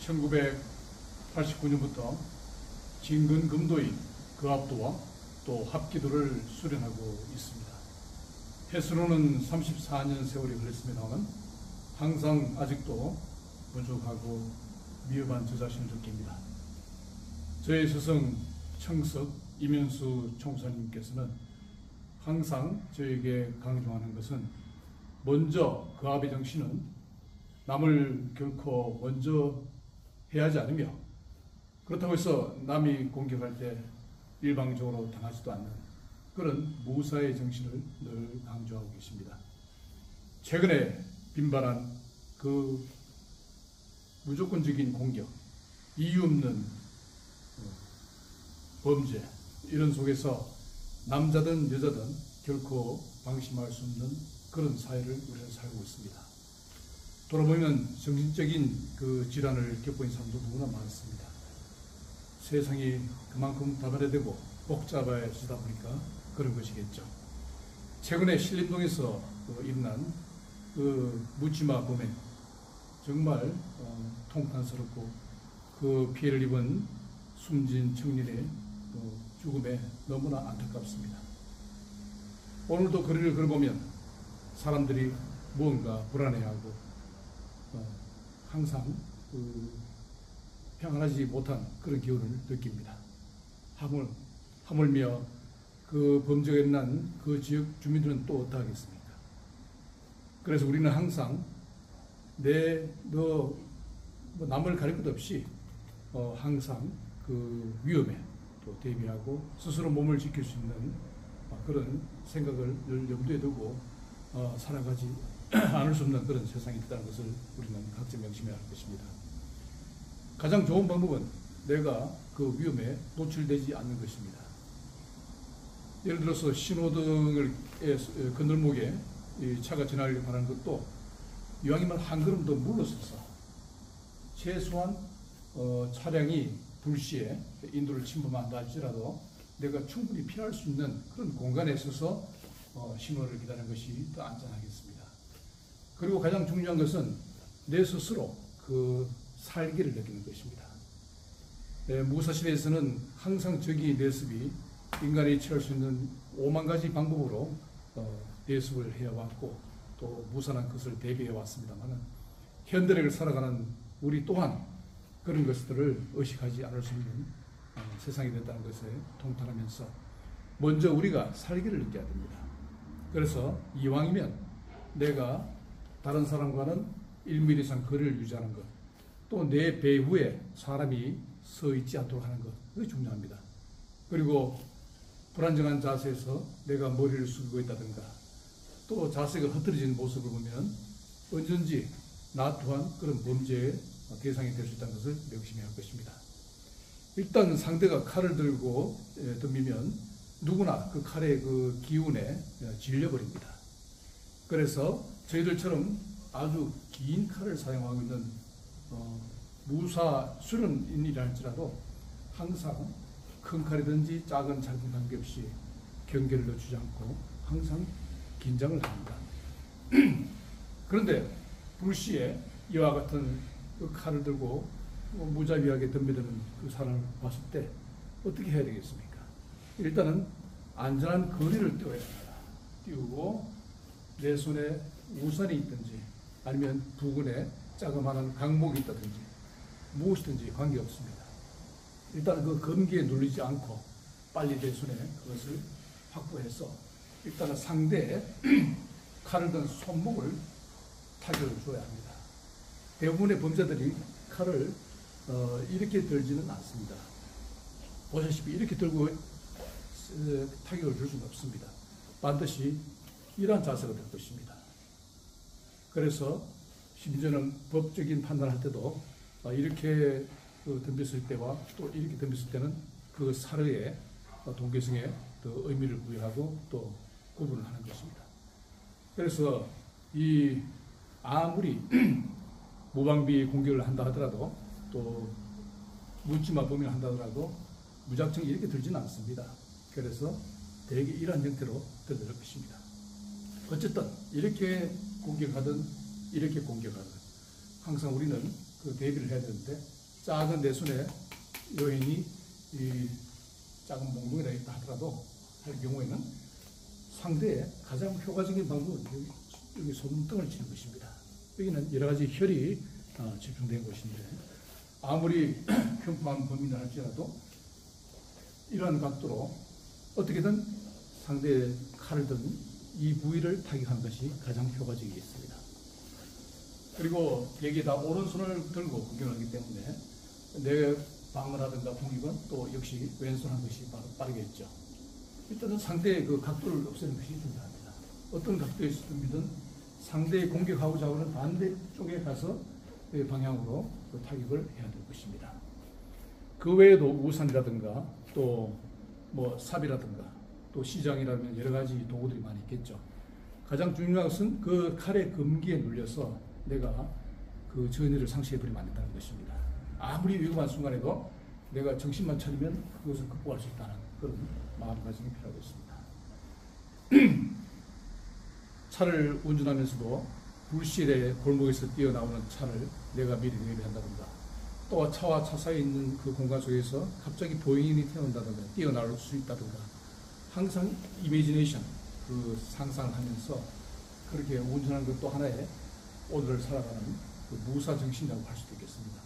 1989년부터 진근금도인 거합도와 또 합기도를 수련하고 있습니다. 횟수로는 34년 세월이 흘렀습니다만 항상 아직도 부족하고 미흡한 저 자신을 느낍니다. 저의 스승 청석 이면수 총사님께서는 항상 저에게 강조하는 것은 먼저 거합의 정신은 남을 결코 먼저 해하지 않으며 그렇다고 해서 남이 공격할 때 일방적으로 당하지도 않는 그런 무사의 정신을 늘 강조하고 계십니다. 최근에 빈발한 그 무조건적인 공격, 이유 없는 범죄, 이런 속에서 남자든 여자든 결코 방심할 수 없는 그런 사회를 우리는 살고 있습니다. 돌아보면 정신적인 그 질환을 겪고 있는 사람도 너무나 많습니다. 세상이 그만큼 다변화되고 복잡해지다 보니까 그런 것이겠죠. 최근에 신림동에서 일어난 그 묻지마 범행, 정말 통탄스럽고 그 피해를 입은 숨진 청년의 죽음에 너무나 안타깝습니다. 오늘도 거리를 걸어보면 사람들이 무언가 불안해하고 항상 평안하지 못한 그런 기운을 느낍니다. 하물며 그 범죄가 일어난 그 지역 주민들은 또 어떠하겠습니까? 그래서 우리는 항상 남을 가릴 것 없이 항상 그 위험에 또 대비하고 스스로 몸을 지킬 수 있는 그런 생각을 늘 염두에 두고 살아가지 않을 수 없는 그런 세상이 있다는 것을 우리는 각자 명심해야 할 것입니다. 가장 좋은 방법은 내가 그 위험에 노출되지 않는 것입니다. 예를 들어서 신호등을 건널목에 차가 지나가려고 하는 것도 이왕이면 한 걸음 더 물러서서 최소한 차량이 불시에 인도를 침범한다 할지라도 내가 충분히 피할 수 있는 그런 공간에 서서 신호를 기다리는 것이 더 안전하겠습니다. 그리고 가장 중요한 것은 내 스스로 그 살기를 느끼는 것입니다. 무사시대에서는 항상 저기 내습이 인간이 취할 수 있는 5만 가지 방법으로 내습을 해왔고 또 무산한 것을 대비해 왔습니다만 현대를 살아가는 우리 또한 그런 것들을 의식하지 않을 수 있는 세상이 됐다는 것에 통탄하면서 먼저 우리가 살기를 느껴야 됩니다. 그래서 이왕이면 내가 다른 사람과는 1mm 이상 거리를 유지하는 것, 또 내 배후에 사람이 서 있지 않도록 하는 것, 그게 중요합니다. 그리고 불안정한 자세에서 내가 머리를 숙이고 있다든가 또 자세가 흐트러진 모습을 보면 언제든지 나 또한 그런 범죄의 대상이 될 수 있다는 것을 명심해야 할 것입니다. 일단 상대가 칼을 들고 덤비면 누구나 그 칼의 그 기운에 질려버립니다. 그래서 저희들처럼 아주 긴 칼을 사용하고 있는 무사 수련인이라 할지라도 항상 큰 칼이든지 작은 작은 관계없이 경계를 늦추지 않고 항상 긴장을 합니다. 그런데 불시에 이와 같은 그 칼을 들고 무자비하게 덤벼드는 그 사람을 봤을 때 어떻게 해야 되겠습니까? 일단은 안전한 거리를 띄워야 합니다. 띄우고 내 손에 우산이 있든지 아니면 부근에 자그마한 강목이 있다든지 무엇이든지 관계없습니다. 일단 그 검기에 눌리지 않고 빨리 내 손에 그것을 확보해서 일단은 상대의 칼을 든 손목을 타격을 줘야 합니다. 대부분의 범죄들이 칼을 이렇게 들지는 않습니다. 보시다시피 이렇게 들고 타격을 줄 수는 없습니다. 반드시 이러한 자세가 될 것입니다. 그래서 심지어는 법적인 판단을 할 때도 이렇게 덤볐을 때와 또 이렇게 덤볐을 때는 그 사르의 동계성에 더 의미를 부여하고 또 구분을 하는 것입니다. 그래서 이 아무리 무방비 공격을 한다 하더라도 또 묻지마 범위를 한다 하더라도 무작정 이렇게 들지는 않습니다. 그래서 대개 이러한 형태로 들을 것입니다. 어쨌든 이렇게 공격하든 이렇게 공격하든 항상 우리는 그 대비를 해야 되는데 작은 내순의 여인이 이 작은 몽둥이라 있다 하더라도 할 경우에는 상대의 가장 효과적인 방법은 여기 손등을 치는 것입니다. 여기는 여러 가지 혈이 집중된 곳인데 아무리 평범한 범인을 할지라도 이러한 각도로 어떻게든 상대의 칼을 든 이 부위를 타격하는 것이 가장 효과적이겠습니다. 그리고 여기에다 오른손을 들고 공격하기 때문에 내 방어라든가 공격은 또 역시 왼손 한 것이 빠르겠죠. 일단은 상대의 그 각도를 없애는 것이 중요합니다. 어떤 각도에서 든든 상대의 공격하고자 하는 반대쪽에 가서 그 방향으로 그 타격을 해야 될 것입니다. 그 외에도 우산이라든가 또 뭐 삽이라든가 또 시장이라면 여러 가지 도구들이 많이 있겠죠. 가장 중요한 것은 그 칼의 금기에 눌려서 내가 그 전의를 상실해버리면 안 된다는 것입니다. 아무리 위험한 순간에도 내가 정신만 차리면 그것을 극복할 수 있다는 그런 마음가짐이 필요하겠습니다. 차를 운전하면서도 불시에 골목에서 뛰어나오는 차를 내가 미리 대비한다든가 또 차와 차 사이에 있는 그 공간 속에서 갑자기 보행인이 태어난다든가 뛰어나올 수 있다든가 항상 이미지네이션 그 상상하면서 그렇게 운전하는 것도 하나의 오늘을 살아가는 그 무사 정신이라고 할 수도 있겠습니다.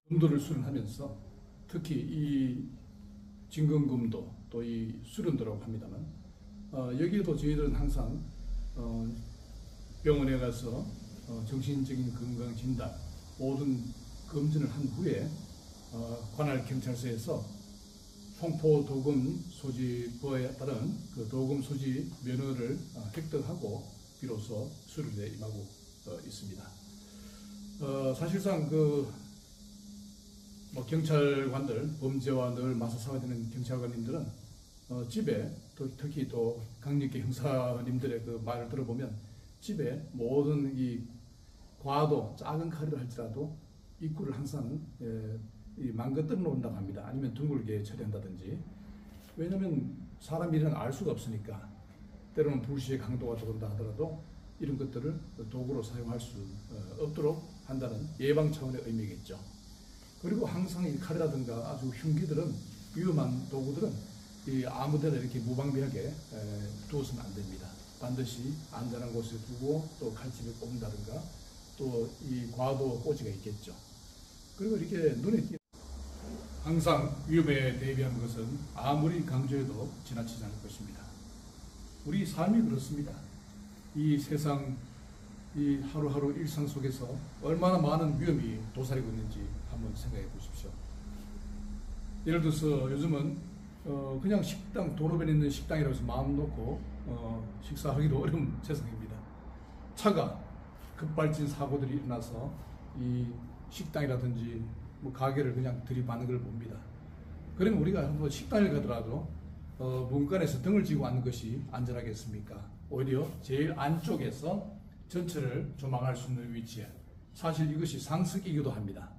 금도를 수련하면서 특히 이 진검금도 또 이 수련도라고 합니다만 여기에도 저희들은 항상 병원에 가서 정신적인 건강 진단 모든 검진을 한 후에 관할 경찰서에서 총포 도금 소지법에 따른 그 도금 소지 면허를 획득하고 비로소 수련에 임하고 있습니다. 사실상 뭐 경찰관들, 범죄와 늘 맞서 싸워야 되는 경찰관님들은 집에 특히 또 강력계 형사님들의 그 말을 들어보면 집에 모든 이 과도 작은 칼을 할지라도 입구를 항상 망가뜨려 놓는다고 합니다. 아니면 둥글게 처리한다든지. 왜냐하면 사람 일은 알 수가 없으니까 때로는 불시의 강도가 들어온다 하더라도 이런 것들을 도구로 사용할 수 없도록 한다는 예방 차원의 의미겠죠. 그리고 항상 이 칼이라든가 아주 흉기들은 위험한 도구들은 아무데나 이렇게 무방비하게 두어서는 안 됩니다. 반드시 안전한 곳에 두고 또 칼집에 꼽는다든가 또 이 과도 꼬지가 있겠죠. 그리고 이렇게 눈에 띄는 항상 위험에 대비하는 것은 아무리 강조해도 지나치지 않을 것입니다. 우리 삶이 그렇습니다. 이 세상 이 하루하루 일상 속에서 얼마나 많은 위험이 도사리고 있는지 한번 생각해 보십시오. 예를 들어서 요즘은 그냥 식당, 도로변에 있는 식당이라고 해서 마음 놓고 식사하기도 어려운 세상입니다. 차가 급발진 사고들이 일어나서 이 식당이라든지 뭐 가게를 그냥 들이받는 걸 봅니다. 그러면 우리가 한번 식당을 가더라도 문간에서 등을 쥐고 앉는 것이 안전하겠습니까? 오히려 제일 안쪽에서 전체를 조망할 수 있는 위치에 사실 이것이 상습이기도 합니다.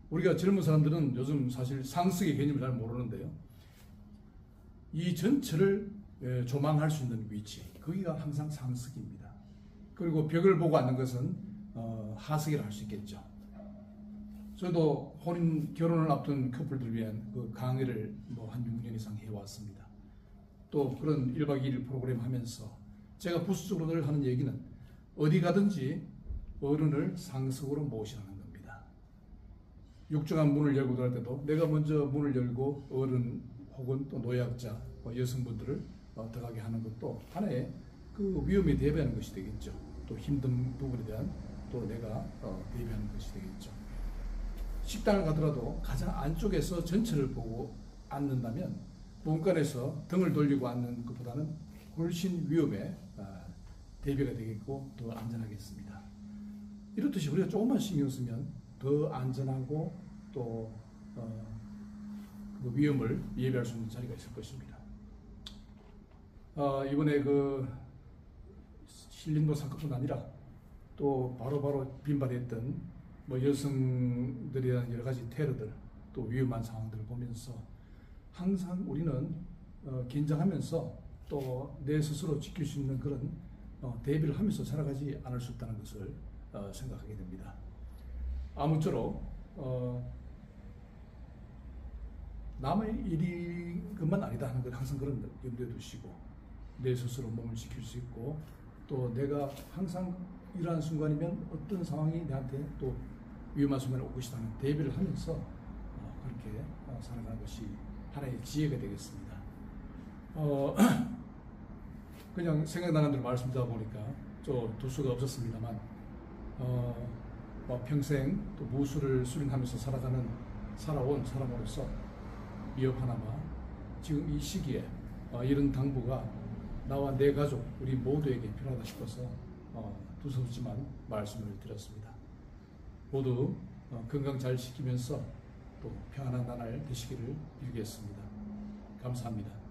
우리가 젊은 사람들은 요즘 사실 상습의 개념을 잘 모르는데요. 이 전체를 조망할 수 있는 위치, 거기가 항상 상습입니다. 그리고 벽을 보고 앉는 것은 하승이라 할 수 있겠죠. 저도 결혼을 앞둔 커플들 위한 그 강의를 한 6년 이상 해왔습니다. 또 그런 1박 2일 프로그램 하면서 제가 부수적으로 늘 하는 얘기는 어디 가든지 어른을 상석으로 모시라는 겁니다. 육중한 문을 열고 들어갈 때도 내가 먼저 문을 열고 어른 혹은 또 노약자, 여성분들을 들어가게 하는 것도 하나의 그 위험에 대비하는 것이 되겠죠. 또 힘든 부분에 대한 또 내가 대비하는 것이 되겠죠. 식당을 가더라도 가장 안쪽에서 전체를 보고 앉는다면 문간에서 등을 돌리고 앉는 것보다는 훨씬 위험에 대비가 되겠고 더 안전하겠습니다. 이렇듯이 우리가 조금만 신경 쓰면 더 안전하고 또 그 위험을 예비할 수 있는 자리가 있을 것입니다. 이번에 그 신림도 사건뿐 아니라 또 바로바로 빈발했던 여성들에 대한 여러 가지 테러들 또 위험한 상황들을 보면서 항상 우리는 긴장하면서 또 내 스스로 지킬 수 있는 그런 대비를 하면서 살아가지 않을 수 있다는 것을 생각하게 됩니다. 아무쪼록 남의 일이 것만 아니다 하는 걸 항상 그런 염두에 두시고 내 스스로 몸을 지킬 수 있고 또 내가 항상 이러한 순간이면 어떤 상황이 내한테 또 위험한 순간이 올 것이라는 대비를 하면서 그렇게 살아가는 것이 하나의 지혜가 되겠습니다. 그냥 생각나는 대로 말씀드리다 보니까 둘 수가 없었습니다만 평생 또 무술을 수련하면서 살아온 사람으로서 미흡하나마 지금 이 시기에 이런 당부가 나와 내 가족 우리 모두에게 필요하다 싶어서 두서없지만 말씀을 드렸습니다. 모두 건강 잘 지키면서 또 평안한 나날 되시기를 빌겠습니다. 감사합니다.